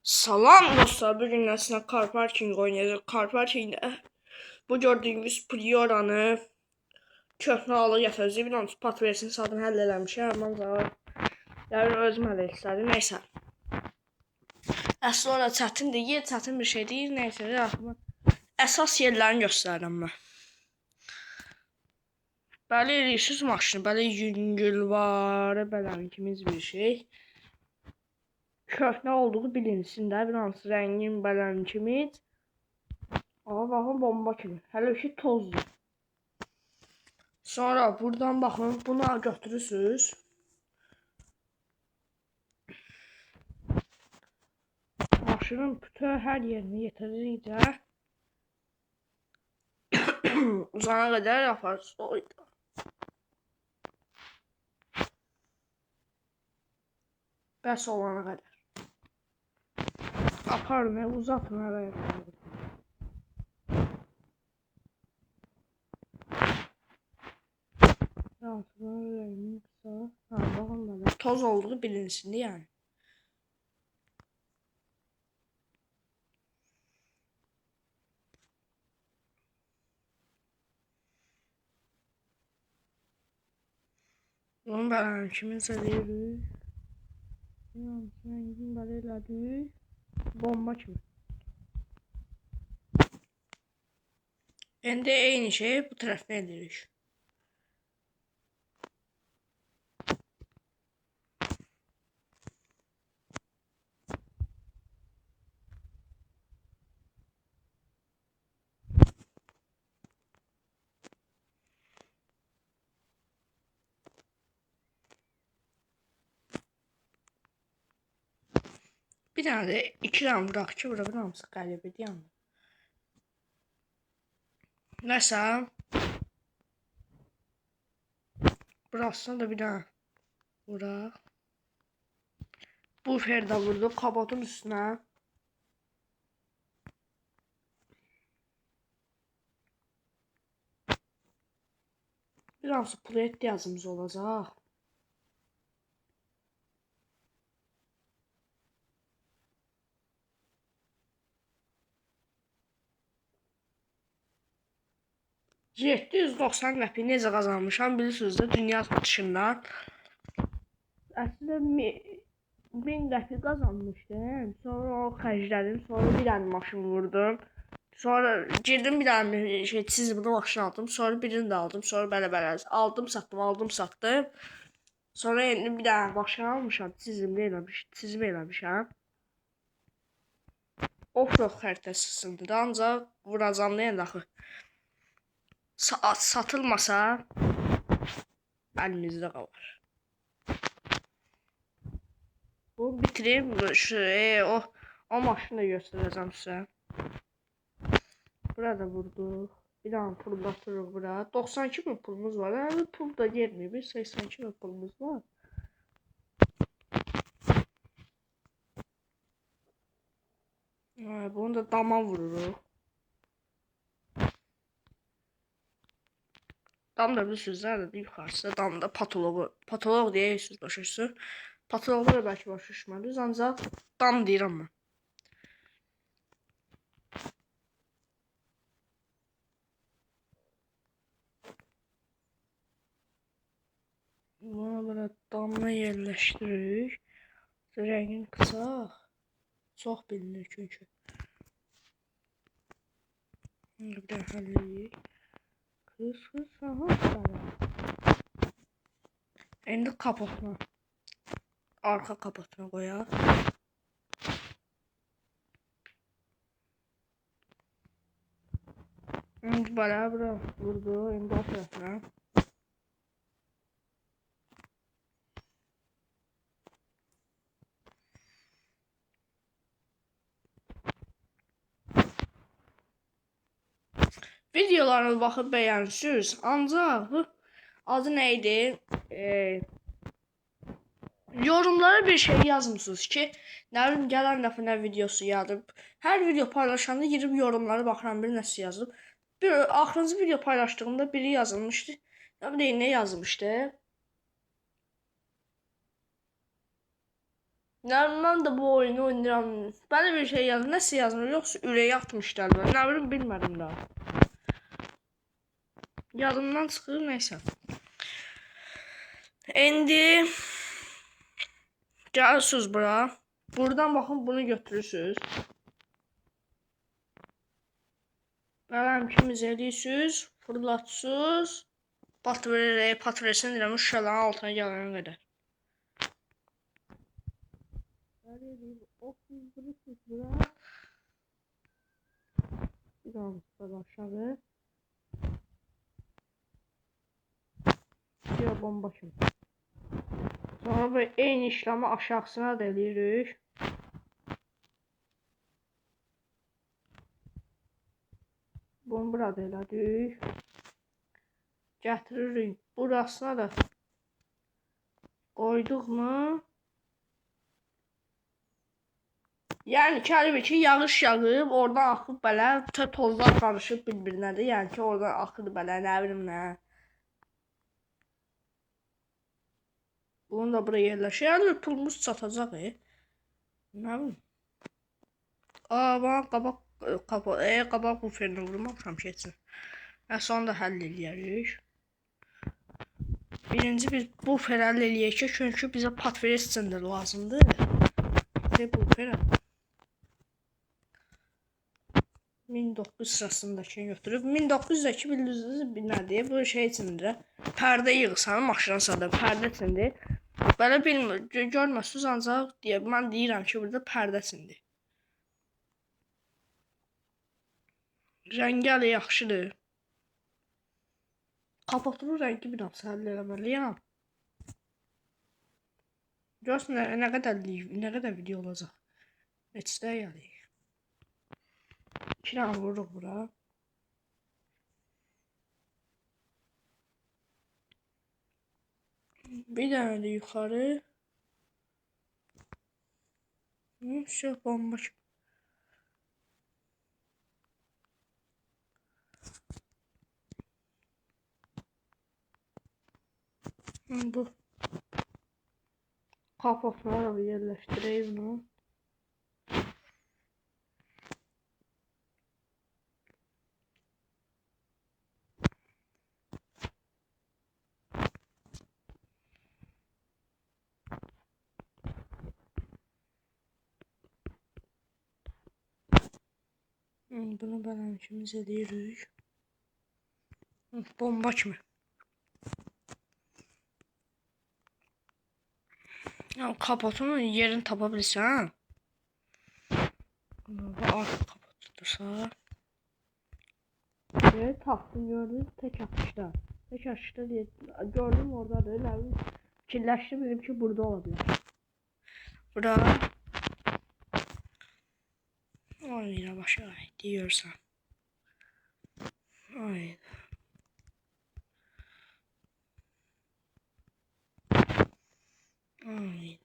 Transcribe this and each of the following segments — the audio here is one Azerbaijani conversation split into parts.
Salam dostlar, bugün nəsinə car parking oynayacaq. Car parkingdə bu gördüyümüz Prioranı köhnə halı gətirəcək. Bir an pat versin sadını həll eləmişəm. Ancaq yəni özüm həll etdim. Nəysə. Əslində ona çətindir, çətin bir şey deyil. Nəysə, əsas yerlərini göstərirəm mən. Bəli, eləyirsiniz maşını, bəli yüngül var, bələmikimiz bir şey. Köhnə olduğu bilinsin də, bir hansı rəngin bələmikimiz. Baxın, bomba kimi. Hələ ki tozdur. Sonra buradan baxın, bunu götürürsünüz. Maşının bütün hər yerini yetərincə uzana qədər yaparsınız. Bəs olana qədər. Aparın, uzatın hələ yaparsınız. Altının rengini kısa. Bakın böyle. Toz olduğu bilinsin yani. Bunun böyle kiminse deyirik. Rengin böyle elədik. Bomba kimi. İndi eyni şey bu tərəfdə edirik. Bir tane de iki tane bırak ki burada bir hamısı qəlibə deyəm. Nəsə. Burasına da bir tane bırak. Bu ferdə vurdu kapotun üstünə. Bir hamısı plet yazımız olacaq. $790 qəpik necə qazanmışam bilirsiniz də dünya satışından. Əslində 1000 qəpik qazanmışdım. Sonra o xərclədim. Sonra bir dənə maşın vurdum. Sonra girdim bir dənə çizimli maşın aldım. Sonra birini də aldım. Sonra belə aldım sattım. Sonra indi bir dənə maşın almışam. Çizim eləmişəm. Off-road xəritəsidir. Ancaq vuracam nə axı. Satılmasa əlimizdə qalır. Bu bitireyim. O maşını da göstərəcəm sizə. Burada vurduq. Bir dənə pul batırıq bura. 92.000 pulumuz var. Hələ pul da gelmir. 82.000 pulumuz var. Bunu da dama vururuq. Dam da bilirsiniz də yuxarısı. Dam da patoloq deyirsiniz başa düşürsünüz. Patoloqda da bəlkə başa düşmədiniz. Ancaq dam deyirəm mən. Bunu böyle damla yerləşdiririk. Rəngini qısaq. Çox bilinir çünki. Bir də həll edək. Qız, İndi kapotuna. Arka kapotuna qoyaq. İndi bura vurdu. İndi o tərəfə. Videolarına baxıb bəyənirsiniz. Ancaq bu adı nə idi? Yorumlara bir şey yazmısınız ki, nə bilim gələn dəfə nə videosu yazıb. Hər video paylaşanda girib yorumlara baxıram bir nəsə yazıb. Bir axırıncı video paylaşdığımda biri yazılmışdı. Nə bileyim nə yazmışdı? Yani ben de bu oyunu oynayıram. Böyle bir şey yazdım. Nasıl yazmıyor? Yoksa ürəyi atmışlar böyle. Ne bileyim bilmedim daha. Yadımdan çıxır neyse. İndi gelirsiniz bura. Buradan bakın bunu götürürsünüz. Böyle ikimiz edirsiniz. Fırlatsınız. Patveresin deyirəm. Uşaqların altına gələnə qədər. Böyle deyib. Oturursunuz bura. Bir daha burada aşağı. Diyor bomba şimdi. Sonra böyle eyni işlemi aşağısına da eləyirik. Bunu burada elədik. Gətiririk. Burasına da koyduk mu? Yani ki yağış yağıb, oradan axıb belə tozlar qarışıb bir-birinədir. Yəni ki, oradan axıdı belə, nə bilim nə. Bunu da buraya yerləşir. Yəni pulumuz çatacaq. Nə bilim. Bana qabaq buferini vurmamışam keçsin. Sonra da həll eləyərik. Birinci biz bufer həll eləyək ki, çünki bizə patveres üçün də lazımdır. Bufer 1900 sırasındakini götürüb 1900'dəki bildiyiniz nədir? Bu şey içindir. Pərdə yığsan maşına salır, pərdə içindir. Belə bilmir, görməsiniz ancaq deyə mən deyirəm ki, burada pərdə içindir. Rəngi hələ yaxşıdır. Kapatın rəngi biraz həll eləməliyəm. Görsün nə qədər video olacaq. Neçədə gəlir. 2 dənə vururuq bura. Bir dənə də yuxarı. Şey bomba. Bu. Kapatmaları yerləşdireyim bunu. Bunu bələmişimiz edirik. Bomba kimi. Kapatın yerini tapa bilirsən. Artıq kapatırsa. Tapdım gördünüz tek atışda. Tek atışda diye gördüm oradadır. Yani fikirləşdim dedim ki burada olabilir. Burada. Oyna başa diyorsan. Oyna. Oyna.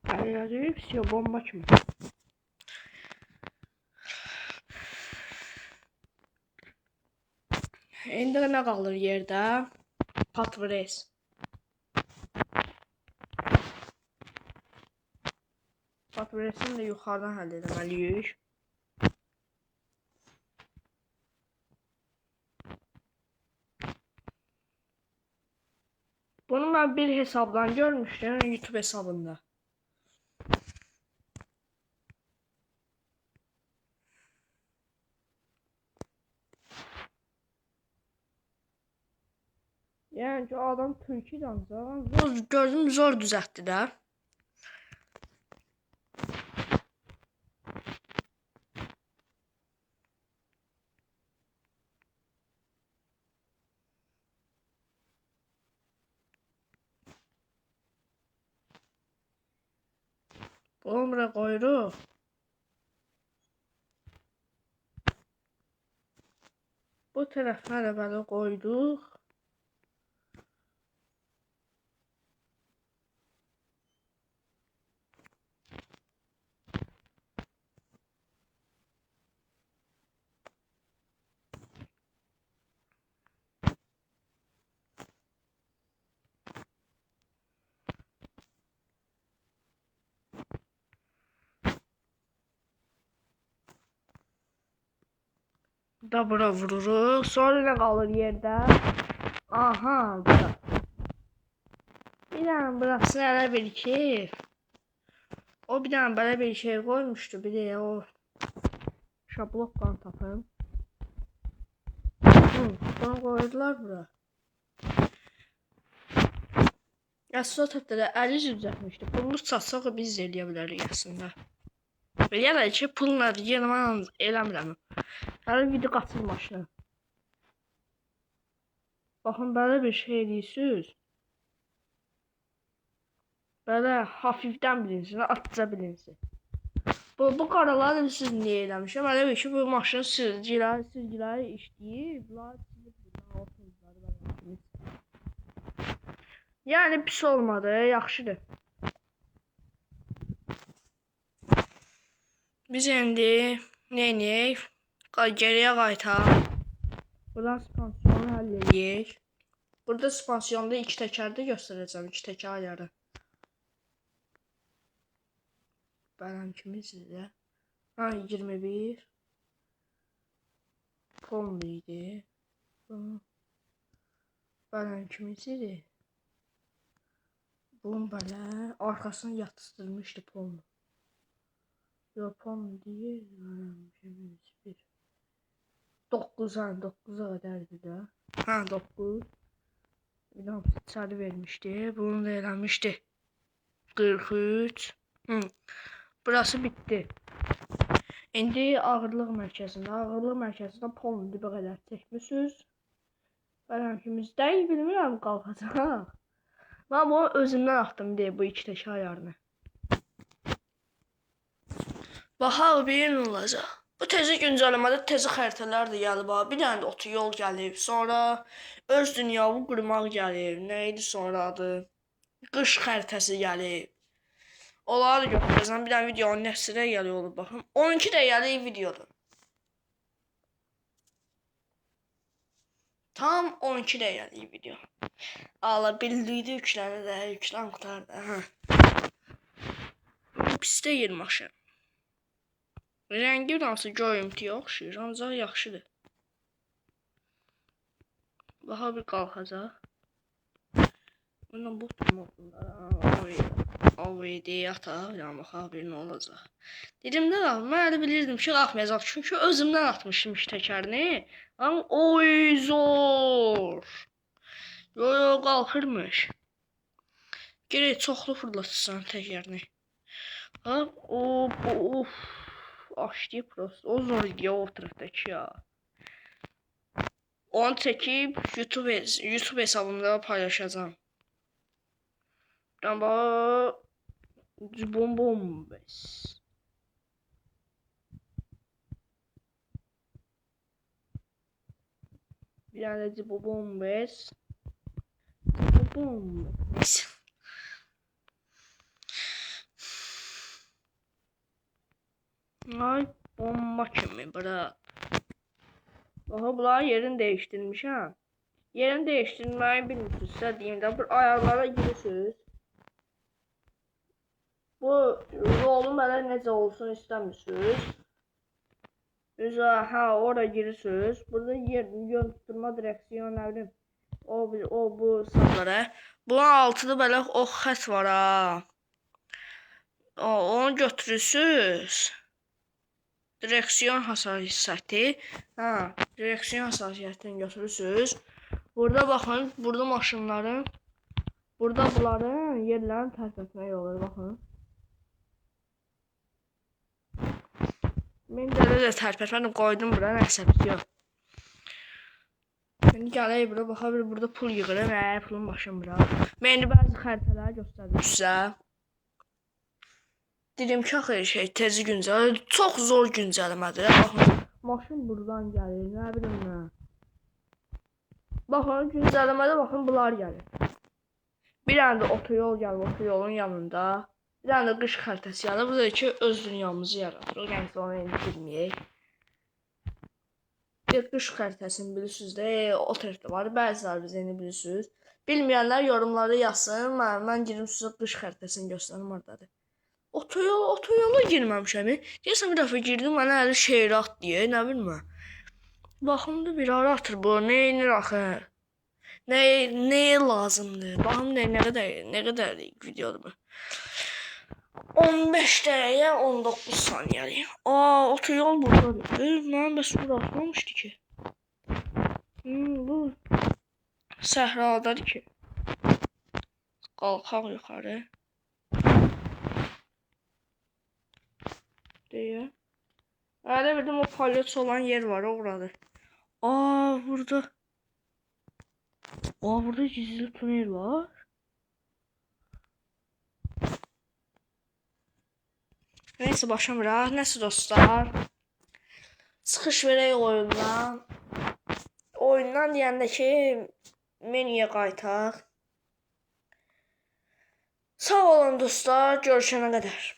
Ayarlayıp все bomba kimi. İndi nə qalır yerdə? Patveres. Patveresini də yuxarıdan həll etməliyik. Bunu ben bir hesaptan görmüştüm, YouTube hesabında. Yani ki adam Türkiye'den gördüm zor düzeltti de. Bunu buraya koyuyoruz. Bu tarafına da böyle koyduk. Da bura vururuq. Sonra nə qalır yerdə? Aha, bura. Bir dənə burasını elə bil ki, o bir dənə belə bir şey qoymuşdu. Bir də o şablokdan tapım. Bunu qoydular bura. Əslində təpdə 50 düzəltmişdi. Pulunu satsaq biz eləyə bilərik əslində. Ya da ki, pulla yenidən eləmirəm. Hələ video qaçır maşına. Baxın, belə bir şey eləyirsiniz. Belə hafifdən bilinsin, atca bilinsin. Bu qaraları siz niyə eləmişəm? Elə bir ki, bu maşının silgiləri işləyir. Bunlar yəni pis olmadı, yaxşıdır. Biz indi neyiniyik? Geriyə qayıtaq. Buradan spansiyonu həll edək. Burada spansiyonda 2 təkərdə göstərəcəm, 2 təkər ayarı. Bələm kimi sizdə? Ha, 21. Pomlu idi. Bələm kimi sizdə? Bunun belə arkasını yatıstırmışdı pomlu. Yok pomlu deyil. 9'a kadardı da. Ha 9. Bir daha sarı vermişti. Bunu da eləmişdi. 43. Burası bitti. İndi ağırlıq mərkəzində pomlu bu qədər çəkmişsiniz. Bələm kimi deyil, bilmirəm qalxacaq. Ben bunu özümden atdım diye bu 2 təkər ayarını. Baxaq bir nə olacaq. Bu tezi güncəlləmədə tezi xəritələr də gəlib. Bir dənə də otoyol gəlib. Sonra öz dünyavi qurmaq gəlib. Nə idi sonra adı? Qış xəritəsi gəlib. Onları götürəcəm. Bir dənə videonun nəsrə gəlir olub baxın. 12 dəqiqəlik videodur. Tam 12 dəqiqəlik video. Ala bildiydi yükləndi də, yüklən qutardı. Pis deyil maşın. Rəngi nasıl görüntüyə oxşayır, ancaq yaxşıdır. Baxa bir qalxacaq. Bundan bu tutmaqlar. OVD ataq, yəni baxa bir nə olacaq. Dedimdə qalım, mən elə bilirdim ki, qalxmayacaq. Çünki özümdən atmışdım təkərini. Amma oy zor. Yo qalxırmış. Gerək çoxlu fırlatırsan təkərini. Ha, of. Açdı prosto. O zor ya o tərəfdəki ya. Onu çəkib YouTube hesabımda paylaşacağım. Amma bombes. Bir dənə də bombes. Ay bomba kimi bırak. Baxa bunların yerini değiştirmişəm. Yerini değiştirməyi bilmirsinizsə deyim də bu ayarlara girirsiniz. Bu yolun belə necə olsun istəmirsiniz. Üzə ora girirsiniz. Burada yön tutturma direksiyon nə bilim. O bu saplara. Bunun altında belə o xət var ha. Onu götürürsünüz. Direksiyon hassasiyyəti. Direksiyon hassasiyyətini götürürsünüz. Burada baxın, burada maşınların, burada bunların yerlərini tərk etmək olur, baxın. Mən də tərk etmədim, qoydum bura, nəsə bitiyor. Şimdi gələk bura, baxa bir burada pul yığırım, pulun başım bura. Mən indi bəzi xəritələri göstərdim sizə. Dedim ki, axı tezi güncələ, çox zor güncələmədir. Baxın, maşın buradan gəlir, nə bilim nə. Baxın, güncələmədə baxın, bunlar gəlir. Bir dənə də otoyol gəlir, otoyolun yanında. Bir dənə də qış xəritəsi gəlir. Bu da ki, öz dünyamızı yaratırıq, yəni onu indi bilməyək. Bir qış xəritəsini bilirsiniz də, o tərəfdə var, bəziləri biz indi bilirsiniz. Bilməyənlər yorumlarda yazsın, mən girim sizə qış xəritəsini göstərim oradadır. Otoyola girməmişəm. Deyəsən bir dəfə girdim, mənə əli şeirat deyə, nə bilmə. Baxımda bir ara atır bu. Neyinir axı? Neye lazımdır? Baxım nə qədərlik videodur bu? 15 dəqiqə 19 saniyəlik. Otoyol buradadır. Mən bəs bura atmamışdı ki. Bu səhradadır ki. Qalxaq yuxarı. Deyə. Hələ bildim o palyot olan yer var, oradır. Burada. Burada gizli tunel var. Neyse başlamıraq. Nəsə dostlar. Çıxış verək oyundan. Oyundan deyəndə ki, menüyə qayıtaq. Sağ olun dostlar, görüşənə qədər.